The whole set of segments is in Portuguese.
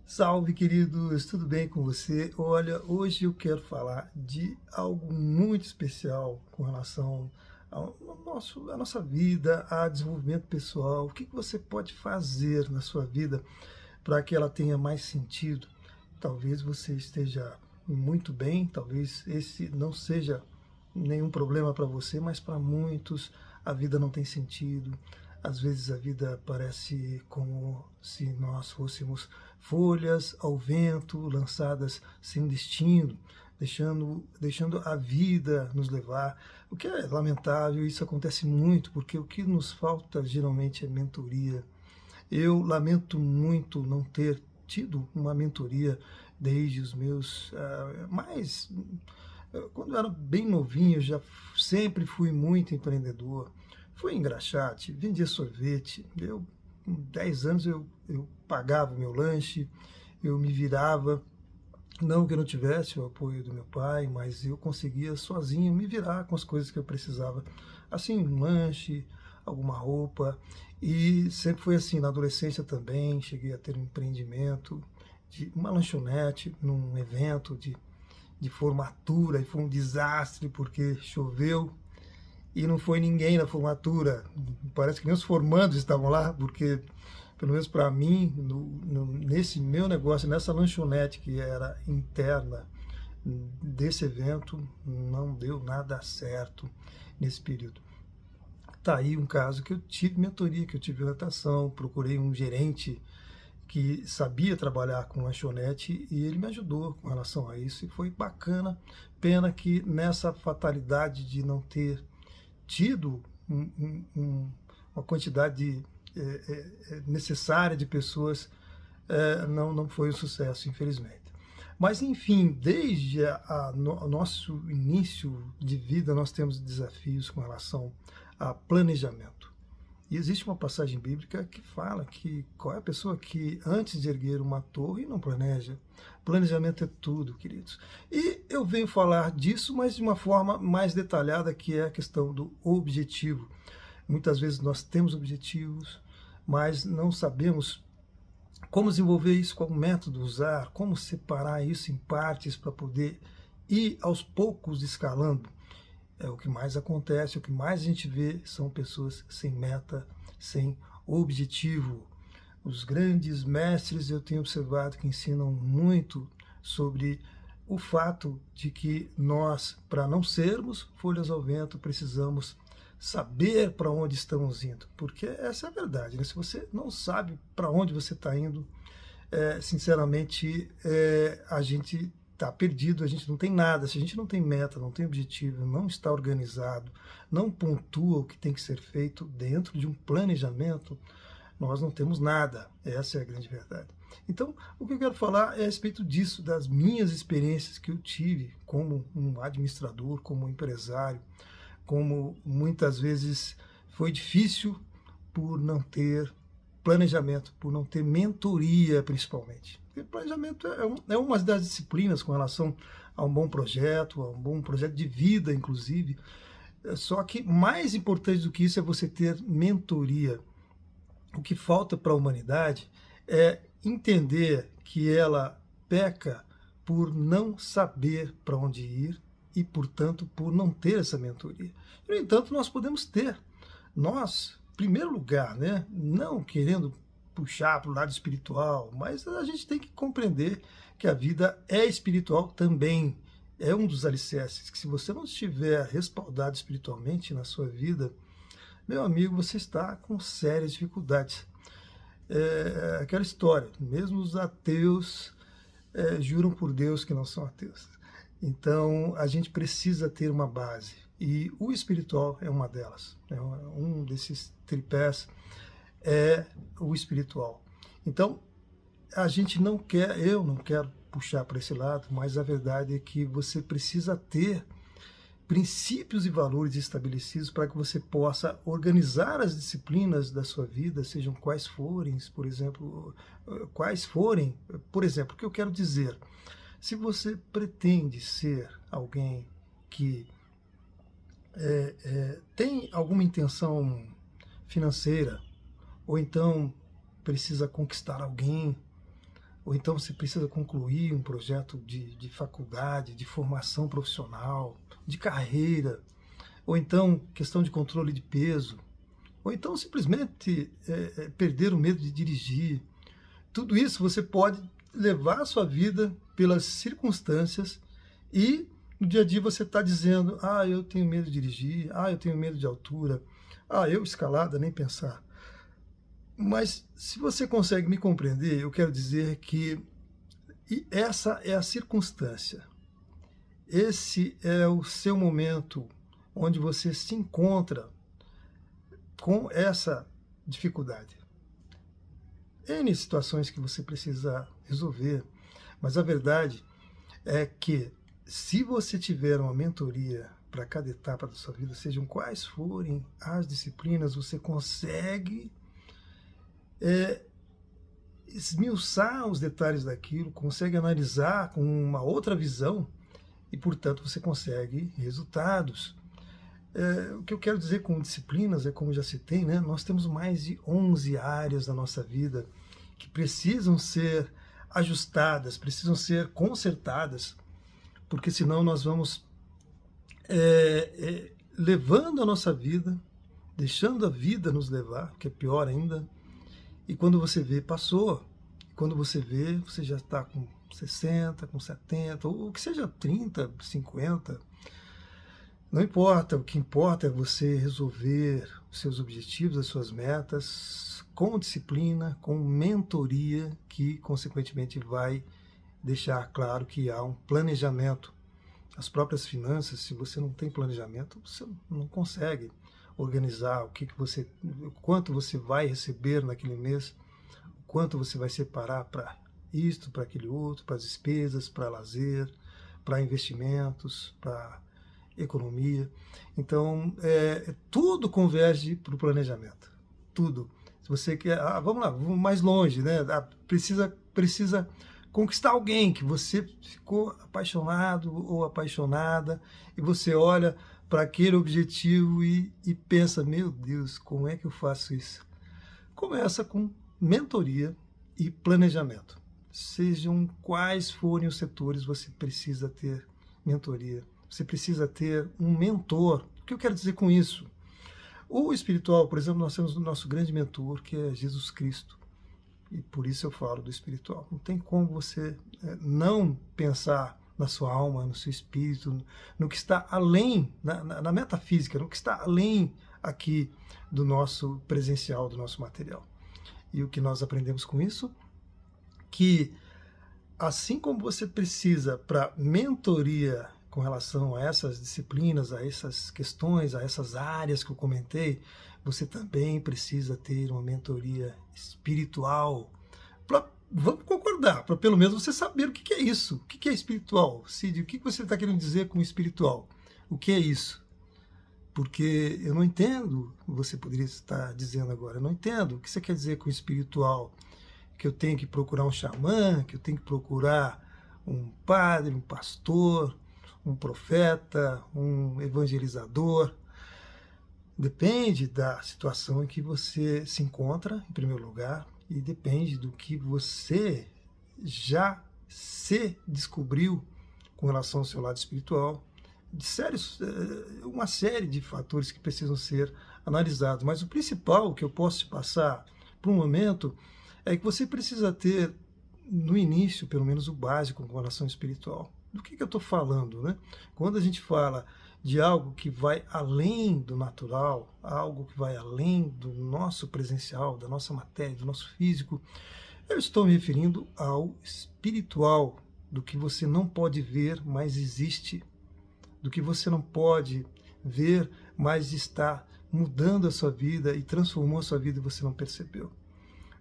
Salve, queridos, tudo bem com você? Olha, hoje eu quero falar de algo muito especial com relação à nossa vida, a desenvolvimento pessoal. O que você pode fazer na sua vida para que ela tenha mais sentido? Talvez você esteja muito bem, talvez esse não seja nenhum problema para você, mas para muitos a vida não tem sentido. Às vezes a vida parece como se nós fôssemos folhas ao vento, lançadas sem destino, deixando a vida nos levar, o que é lamentável. Isso acontece muito, porque o que nos falta geralmente é mentoria. Eu lamento muito não ter tido uma mentoria desde os meus quando eu era bem novinho. Eu já sempre fui muito empreendedor. Fui engraxate, vendia sorvete. Com 10 anos, eu pagava o meu lanche, eu me virava. Não que eu não tivesse o apoio do meu pai, mas eu conseguia sozinho me virar com as coisas que eu precisava. Assim, um lanche, alguma roupa. E sempre foi assim, na adolescência também, cheguei a ter um empreendimento de uma lanchonete num evento de formatura, e foi um desastre porque choveu e não foi ninguém na formatura. Parece que nem os formandos estavam lá, porque, pelo menos para mim, nesse meu negócio, nessa lanchonete que era interna desse evento, não deu nada certo nesse período. Tá aí um caso que eu tive mentoria, que eu tive orientação, procurei um gerente que sabia trabalhar com lanchonete e ele me ajudou com relação a isso e foi bacana. Pena que nessa fatalidade de não ter tido uma quantidade necessária de pessoas, não foi um sucesso, infelizmente. Mas, enfim, desde o nosso início de vida, nós temos desafios com relação a planejamento. E existe uma passagem bíblica que fala que qual é a pessoa que antes de erguer uma torre não planeja. Planejamento é tudo, queridos. E eu venho falar disso, mas de uma forma mais detalhada, que é a questão do objetivo. Muitas vezes nós temos objetivos, mas não sabemos como desenvolver isso, qual método usar, como separar isso em partes para poder ir aos poucos escalando. É o que mais acontece, o que mais a gente vê são pessoas sem meta, sem objetivo. Os grandes mestres, eu tenho observado que ensinam muito sobre o fato de que nós, para não sermos folhas ao vento, precisamos saber para onde estamos indo, porque essa é a verdade, né? Se você não sabe para onde você está indo, sinceramente, a gente está perdido, a gente não tem nada. Se a gente não tem meta, não tem objetivo, não está organizado, não pontua o que tem que ser feito dentro de um planejamento, nós não temos nada. Essa é a grande verdade. Então, o que eu quero falar é a respeito disso, das minhas experiências que eu tive como um administrador, como um empresário, como muitas vezes foi difícil por não ter planejamento, por não ter mentoria, principalmente. Porque planejamento é uma das disciplinas com relação a um bom projeto, a um bom projeto de vida, inclusive. Só que mais importante do que isso é você ter mentoria. O que falta para a humanidade é entender que ela peca por não saber para onde ir e, portanto, por não ter essa mentoria. No entanto, nós podemos ter. Nós, em primeiro lugar, né, não querendo puxar para o lado espiritual, mas a gente tem que compreender que a vida é espiritual também. É um dos alicerces, que se você não estiver respaldado espiritualmente na sua vida, meu amigo, você está com sérias dificuldades. É aquela história, mesmo os ateus juram por Deus que não são ateus. Então, a gente precisa ter uma base, e o espiritual é uma delas. Um desses tripés é o espiritual. Então, eu não quero puxar para esse lado, mas a verdade é que você precisa ter princípios e valores estabelecidos para que você possa organizar as disciplinas da sua vida, sejam quais forem, por exemplo, o que eu quero dizer. Se você pretende ser alguém que tem alguma intenção financeira, ou então precisa conquistar alguém, ou então você precisa concluir um projeto de faculdade, de formação profissional, de carreira, ou então questão de controle de peso, ou então simplesmente perder o medo de dirigir. Tudo isso você pode levar a sua vida pelas circunstâncias e no dia a dia você está dizendo, eu tenho medo de dirigir, eu tenho medo de altura, eu escalada, nem pensar. Mas se você consegue me compreender, eu quero dizer que essa é a circunstância. Esse é o seu momento onde você se encontra com essa dificuldade. N situações que você precisa resolver, mas a verdade é que se você tiver uma mentoria para cada etapa da sua vida, sejam quais forem as disciplinas, você consegue esmiuçar os detalhes daquilo, consegue analisar com uma outra visão e, portanto, você consegue resultados. O que eu quero dizer com disciplinas é, como já citei, né, nós temos mais de 11 áreas da nossa vida que precisam ser ajustadas, precisam ser consertadas, porque senão nós vamos levando a nossa vida, deixando a vida nos levar, que é pior ainda, e quando você vê, passou. Quando você vê, você já está com 60, com 70, ou que seja 30, 50. Não importa, o que importa é você resolver os seus objetivos, as suas metas, com disciplina, com mentoria, que consequentemente vai deixar claro que há um planejamento. As próprias finanças, se você não tem planejamento, você não consegue organizar o quanto você vai receber naquele mês, o quanto você vai separar para isto, para aquele outro, para as despesas, para lazer, para investimentos, para economia. Então, tudo converge para o planejamento. Tudo. Se você quer, vamos lá, vamos mais longe, né? Precisa conquistar alguém que você ficou apaixonado ou apaixonada e você olha para aquele objetivo e pensa, meu Deus, como é que eu faço isso? Começa com mentoria e planejamento. Sejam quais forem os setores, você precisa ter mentoria. Você precisa ter um mentor. O que eu quero dizer com isso? O espiritual, por exemplo, nós temos o nosso grande mentor, que é Jesus Cristo. E por isso eu falo do espiritual. Não tem como você não pensar na sua alma, no seu espírito, no que está além, na metafísica, no que está além aqui do nosso presencial, do nosso material. E o que nós aprendemos com isso? Que assim como você precisa para mentoria com relação a essas disciplinas, a essas questões, a essas áreas que eu comentei, você também precisa ter uma mentoria espiritual. Vamos concordar, para pelo menos você saber o que é isso. O que é espiritual? Cid, o que você está querendo dizer com espiritual? O que é isso? Porque eu não entendo, você poderia estar dizendo agora, eu não entendo o que você quer dizer com espiritual. Que eu tenho que procurar um xamã, que eu tenho que procurar um padre, um pastor, um profeta, um evangelizador. Depende da situação em que você se encontra, em primeiro lugar, e depende do que você já se descobriu com relação ao seu lado espiritual. Uma série de fatores que precisam ser analisados. Mas o principal que eu posso te passar por um momento é que você precisa ter, no início, pelo menos o básico com relação espiritual. Do que eu estou falando, né? Quando a gente fala de algo que vai além do natural, algo que vai além do nosso presencial, da nossa matéria, do nosso físico, eu estou me referindo ao espiritual, do que você não pode ver, mas existe, do que você não pode ver, mas está mudando a sua vida e transformou a sua vida e você não percebeu.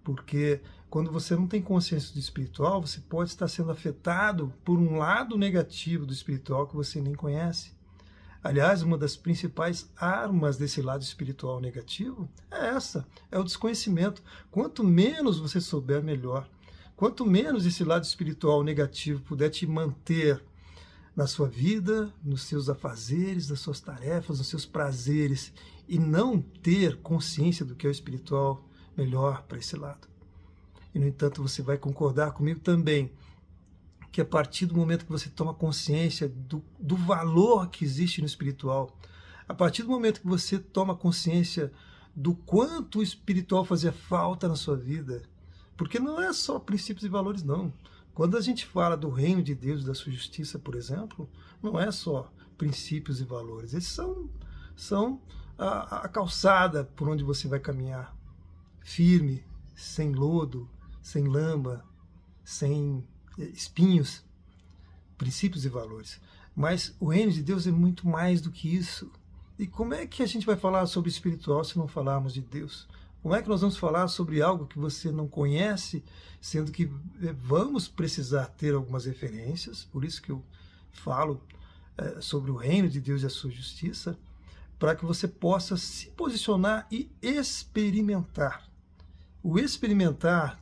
Porque quando você não tem consciência do espiritual, você pode estar sendo afetado por um lado negativo do espiritual que você nem conhece. Aliás, uma das principais armas desse lado espiritual negativo é essa, é o desconhecimento. Quanto menos você souber, melhor. Quanto menos esse lado espiritual negativo puder te manter na sua vida, nos seus afazeres, nas suas tarefas, nos seus prazeres, e não ter consciência do que é o espiritual, melhor para esse lado. E, no entanto, você vai concordar comigo também que a partir do momento que você toma consciência do valor que existe no espiritual, a partir do momento que você toma consciência do quanto o espiritual fazia falta na sua vida, porque não é só princípios e valores, não. Quando a gente fala do reino de Deus, da sua justiça, por exemplo, não é só princípios e valores, eles são a calçada por onde você vai caminhar, firme, sem lodo, sem lama, sem espinhos, princípios e valores. Mas o reino de Deus é muito mais do que isso. E como é que a gente vai falar sobre espiritual se não falarmos de Deus? Como é que nós vamos falar sobre algo que você não conhece, sendo que vamos precisar ter algumas referências, por isso que eu falo sobre o reino de Deus e a sua justiça, para que você possa se posicionar e experimentar. O experimentar,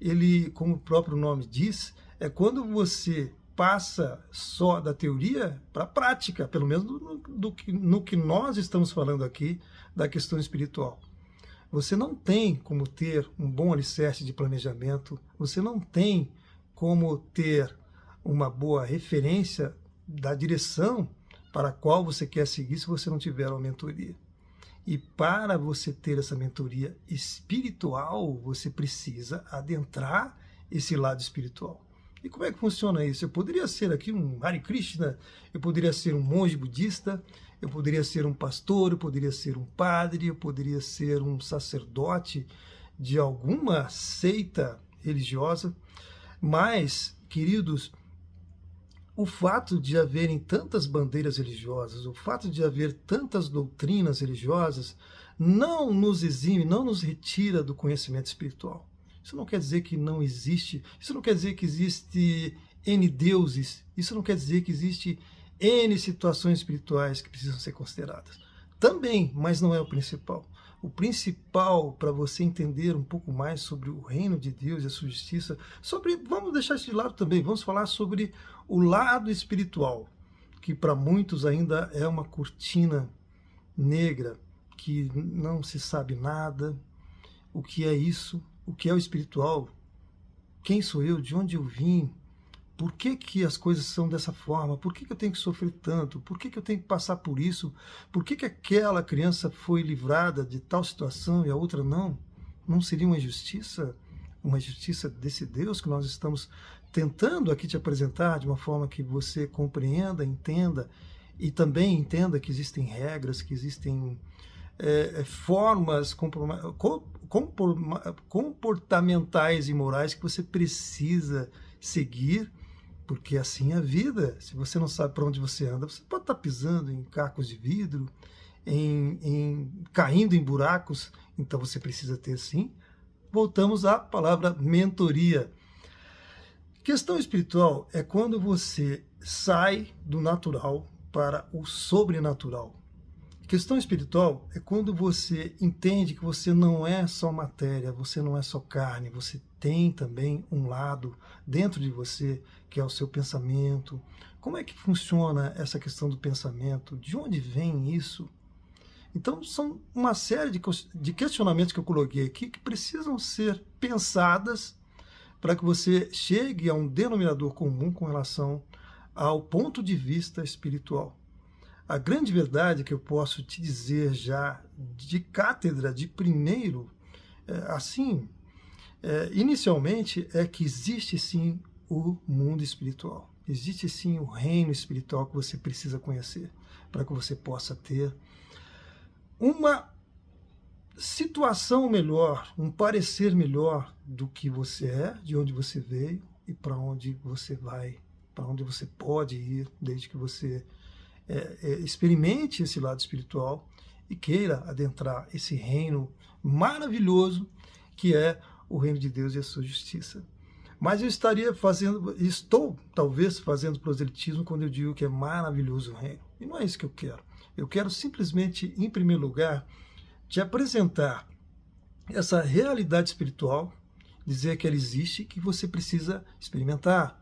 ele, como o próprio nome diz, é quando você passa só da teoria para a prática, pelo menos no que nós estamos falando aqui da questão espiritual. Você não tem como ter um bom alicerce de planejamento, você não tem como ter uma boa referência da direção para a qual você quer seguir se você não tiver uma mentoria. E para você ter essa mentoria espiritual, você precisa adentrar esse lado espiritual. E como é que funciona isso? Eu poderia ser aqui um Hare Krishna, eu poderia ser um monge budista, eu poderia ser um pastor, eu poderia ser um padre, eu poderia ser um sacerdote de alguma seita religiosa, mas, queridos, o fato de haverem tantas bandeiras religiosas, o fato de haver tantas doutrinas religiosas, não nos exime, não nos retira do conhecimento espiritual. Isso não quer dizer que não existe, isso não quer dizer que existe N deuses, isso não quer dizer que existe N situações espirituais que precisam ser consideradas. Também, mas não é o principal. O principal para você entender um pouco mais sobre o reino de Deus e a sua justiça, vamos deixar isso de lado também, vamos falar sobre o lado espiritual, que para muitos ainda é uma cortina negra, que não se sabe nada, o que é isso, o que é o espiritual, quem sou eu, de onde eu vim, por que que as coisas são dessa forma, por que que eu tenho que sofrer tanto, por que que eu tenho que passar por isso, por que que aquela criança foi livrada de tal situação e a outra não? Não seria uma injustiça desse Deus que nós estamos tentando aqui te apresentar de uma forma que você compreenda, entenda, e também entenda que existem regras, que existem formas comportamentais e morais que você precisa seguir, porque assim é a vida. Se você não sabe para onde você anda, você pode estar pisando em cacos de vidro, caindo em buracos, então você precisa ter sim. Voltamos à palavra mentoria. Questão espiritual é quando você sai do natural para o sobrenatural. Questão espiritual é quando você entende que você não é só matéria, você não é só carne, você tem também um lado dentro de você que é o seu pensamento. Como é que funciona essa questão do pensamento? De onde vem isso? Então, são uma série de questionamentos que eu coloquei aqui que precisam ser pensadas para que você chegue a um denominador comum com relação ao ponto de vista espiritual. A grande verdade que eu posso te dizer já de cátedra, de primeiro, inicialmente, é que existe sim o mundo espiritual. Existe sim o reino espiritual que você precisa conhecer para que você possa ter uma situação melhor, um parecer melhor do que você é, de onde você veio e para onde você vai, para onde você pode ir, desde que você experimente esse lado espiritual e queira adentrar esse reino maravilhoso que é o reino de Deus e a sua justiça. Mas eu estou talvez fazendo proselitismo quando eu digo que é maravilhoso o reino. E não é isso que eu quero. Eu quero simplesmente, em primeiro lugar, te apresentar essa realidade espiritual, dizer que ela existe e que você precisa experimentar.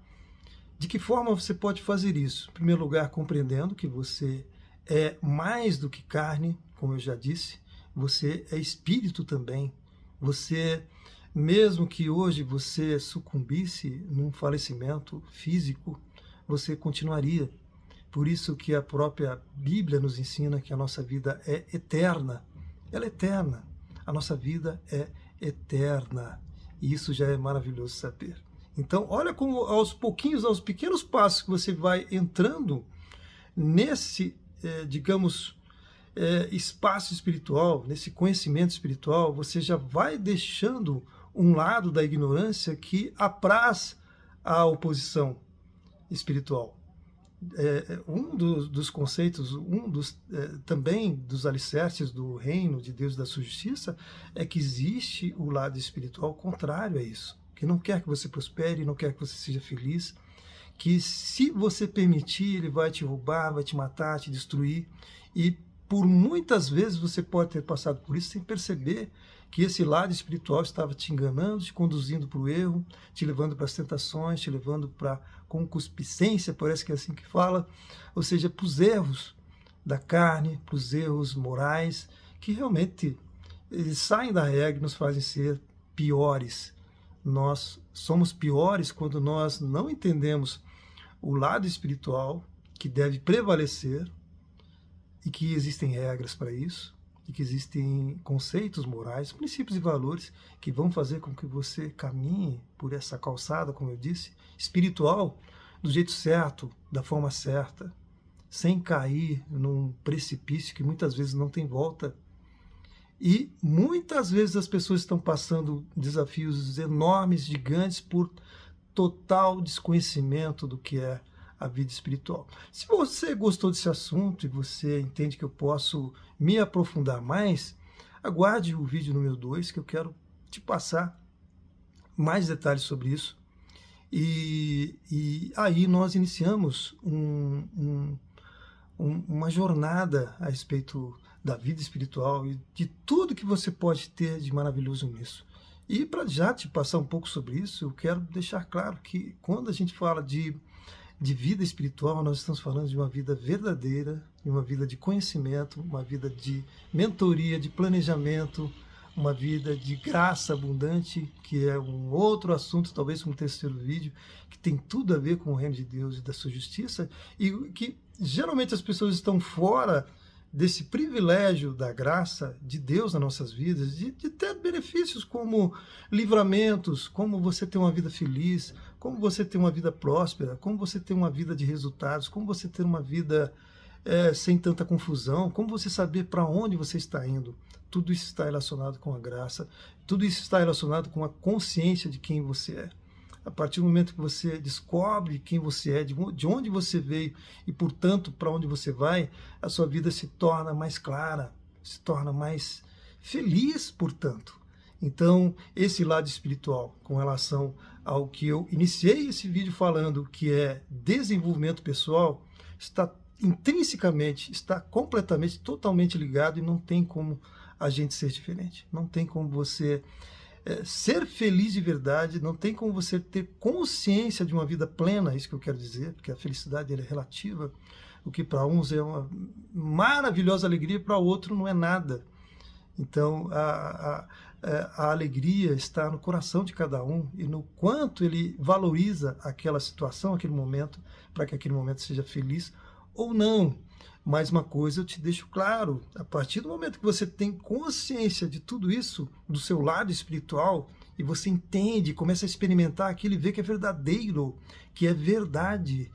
De que forma você pode fazer isso? Em primeiro lugar, compreendendo que você é mais do que carne, como eu já disse, você é espírito também, você Mesmo que hoje você sucumbisse num falecimento físico, você continuaria. Por isso que a própria Bíblia nos ensina que a nossa vida é eterna. Ela é eterna. A nossa vida é eterna. E isso já é maravilhoso saber. Então, olha como aos pouquinhos, aos pequenos passos que você vai entrando nesse, digamos, espaço espiritual, nesse conhecimento espiritual, você já vai deixando um lado da ignorância que apraz a oposição espiritual. Um dos conceitos, também dos alicerces do reino de Deus e da sua justiça, é que existe o lado espiritual contrário a isso, que não quer que você prospere, não quer que você seja feliz, que se você permitir, ele vai te roubar, vai te matar, te destruir, e por muitas vezes você pode ter passado por isso sem perceber que esse lado espiritual estava te enganando, te conduzindo para o erro, te levando para as tentações, te levando para a concupiscência, parece que é assim que fala, ou seja, para os erros da carne, para os erros morais, que realmente saem da regra e nos fazem ser piores. Nós somos piores quando nós não entendemos o lado espiritual que deve prevalecer, e que existem regras para isso, e que existem conceitos morais, princípios e valores que vão fazer com que você caminhe por essa calçada, como eu disse, espiritual, do jeito certo, da forma certa, sem cair num precipício que muitas vezes não tem volta. E muitas vezes as pessoas estão passando desafios enormes, gigantes, por total desconhecimento do que é a vida espiritual. Se você gostou desse assunto e você entende que eu posso me aprofundar mais, aguarde o vídeo número 2, que eu quero te passar mais detalhes sobre isso. E aí nós iniciamos uma jornada a respeito da vida espiritual e de tudo que você pode ter de maravilhoso nisso. E para já te passar um pouco sobre isso, eu quero deixar claro que quando a gente fala de vida espiritual, nós estamos falando de uma vida verdadeira, de uma vida de conhecimento, uma vida de mentoria, de planejamento, uma vida de graça abundante, que é um outro assunto, talvez um terceiro vídeo, que tem tudo a ver com o reino de Deus e da sua justiça, e que geralmente as pessoas estão fora desse privilégio da graça de Deus nas nossas vidas, de ter benefícios como livramentos, como você ter uma vida feliz, como você ter uma vida próspera, como você ter uma vida de resultados, como você ter uma vida sem tanta confusão, como você saber para onde você está indo. Tudo isso está relacionado com a graça, tudo isso está relacionado com a consciência de quem você é. A partir do momento que você descobre quem você é, de onde você veio e, portanto, para onde você vai, a sua vida se torna mais clara, se torna mais feliz, portanto. Então, esse lado espiritual, com relação ao que eu iniciei esse vídeo falando, que é desenvolvimento pessoal, está intrinsecamente, está completamente, totalmente ligado, e não tem como a gente ser diferente. Não tem como você ser feliz de verdade, não tem como você ter consciência de uma vida plena, é isso que eu quero dizer, porque a felicidade é relativa. O que para uns é uma maravilhosa alegria, para outro não é nada. Então, a alegria está no coração de cada um e no quanto ele valoriza aquela situação, aquele momento, para que aquele momento seja feliz ou não. Mais uma coisa eu te deixo claro, a partir do momento que você tem consciência de tudo isso, do seu lado espiritual, e você entende, começa a experimentar aquilo e vê que é verdadeiro, que é verdade,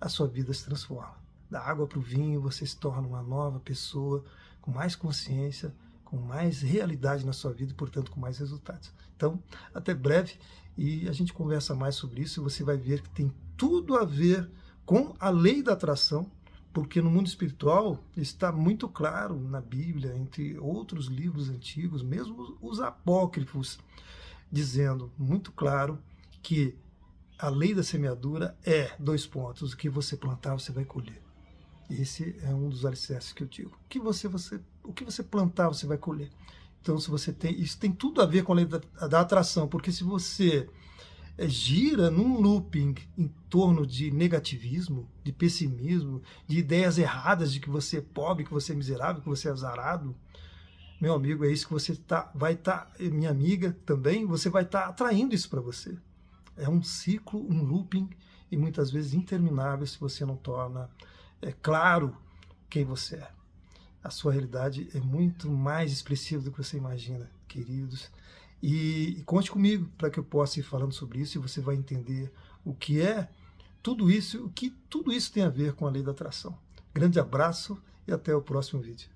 a sua vida se transforma. Da água para o vinho, você se torna uma nova pessoa, com mais consciência, com mais realidade na sua vida e, portanto, com mais resultados. Então, até breve, e a gente conversa mais sobre isso, e você vai ver que tem tudo a ver com a lei da atração, porque no mundo espiritual está muito claro na Bíblia, entre outros livros antigos, mesmo os apócrifos, dizendo muito claro que a lei da semeadura é, o que você plantar, você vai colher. Esse é um dos alicerces que eu digo. O que você plantar, você vai colher. Então, se você tem, isso tem tudo a ver com a lei da atração, porque se você gira num looping em torno de negativismo, de pessimismo, de ideias erradas de que você é pobre, que você é miserável, que você é azarado, meu amigo, é isso que você vai estar, minha amiga também, você vai estar atraindo isso para você. É um ciclo, um looping, e muitas vezes interminável se você não torna claro quem você é. A sua realidade é muito mais expressiva do que você imagina, queridos. E conte comigo para que eu possa ir falando sobre isso e você vai entender o que é tudo isso, o que tudo isso tem a ver com a lei da atração. Grande abraço e até o próximo vídeo.